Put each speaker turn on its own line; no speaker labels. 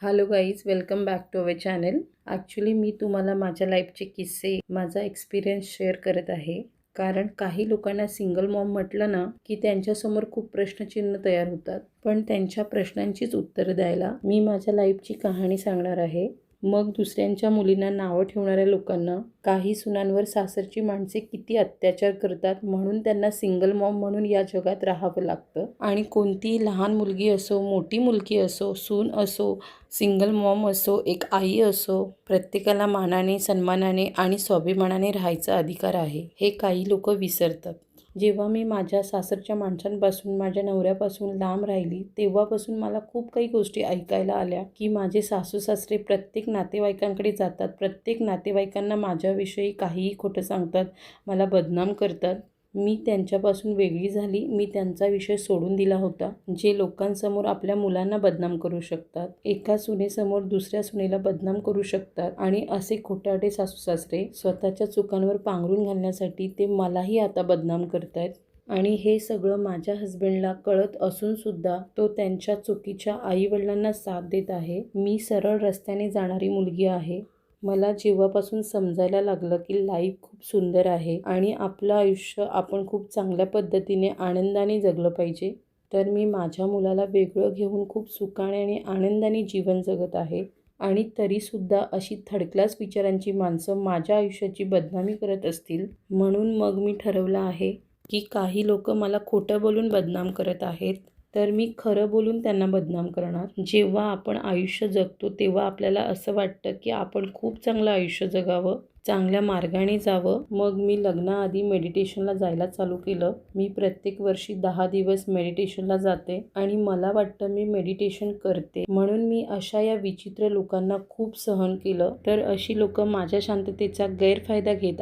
Hello guys, welcome back to our channel. Actually मी तुम्हाला माझ्या लाईफचे किस्से, माझा एक्सपिरियन्स शेअर करत आहे. कारण काही लोकांना सिंगल मॉम म्हटलं ना की त्यांच्यासमोर खूप प्रश्नचिन्ह तयार होतात. पण त्यांच्या प्रश्नांचीच उत्तरं द्यायला मी माझ्या लाईफची कहाणी सांगणार आहे. मग दुसऱ्यांच्या मुलींना नावं ठेवणाऱ्या लोकांना काही सुनांवर सासरची माणसे किती अत्याचार करतात म्हणून त्यांना सिंगल मॉम म्हणून या जगात राहावं लागतं. आणि कोणतीही लहान मुलगी असो, मोठी मुलगी असो, सून असो, सिंगल मॉम असो, एक आई असो, प्रत्येकाला मानाने, सन्मानाने आणि स्वाभिमानाने राहायचा अधिकार आहे, हे काही लोक विसरतात. जेव्हा मी माझ्या सासरच्या माणसांपासून, माझ्या नवऱ्यापासून लांब राहिली तेव्हापासून मला खूप काही गोष्टी ऐकायला आल्या की माझे सासू सासरे प्रत्येक नातेवाईकांकडे जातात, प्रत्येक नातेवाईकांना माझ्याविषयी काहीही खोटं सांगतात, मला बदनाम करतात. मी त्यांच्यापासून वेगळी झाली. मी त्यांचा विषय सोडून दिला होता. जे लोकांसमोर आपल्या मुलांना बदनाम करू शकतात, एका सुनेसमोर दुसऱ्या सुनेला बदनाम करू शकतात आणि असे खोटारडे सासू सासरे स्वतःच्या चुकांवर पांघरून घालण्यासाठी ते मलाही आता बदनाम करतायत. आणि हे सगळं माझ्या हस्बंडला कळत असून सुद्धा तो त्यांच्या चुकीच्या आईवडिलांना साथ देत आहे. मी सरळ रस्त्याने जाणारी मुलगी आहे. मला जेव्हापासून समजायला लागलं की लाईफ खूप सुंदर आहे आणि आपलं आयुष्य आपण खूप चांगल्या पद्धतीने आनंदाने जगलं पाहिजे, तर मी माझ्या मुलाला वेगळं घेऊन खूप सुखाने आणि आनंदाने जीवन जगत आहे. आणि तरीसुद्धा अशी थर्ड क्लास विचारांची माणसं माझ्या आयुष्याची बदनामी करत असतील, म्हणून मग मी ठरवलं आहे की काही लोक मला खोटं बोलून बदनाम करत आहेत, तर मी खरं बोलून त्यांना बदनाम करणार. जेव्हा आपण आयुष्य जगतो तेव्हा आपल्याला असं वाटतं की आपण खूप चांगलं आयुष्य जगावं, चांगल्या मार्गाने जावं. मग मी लग्नाआधी मेडिटेशनला जायला चालू केलं. मी प्रत्येक वर्षी 10 दिवस मेडिटेशनला जाते आणि मला वाटतं मी मेडिटेशन करते म्हणून मी अशा या विचित्र लोकांना खूप सहन केलं. तर अशी लोक माझ्या शांततेचा गैरफायदा घेत आहेत.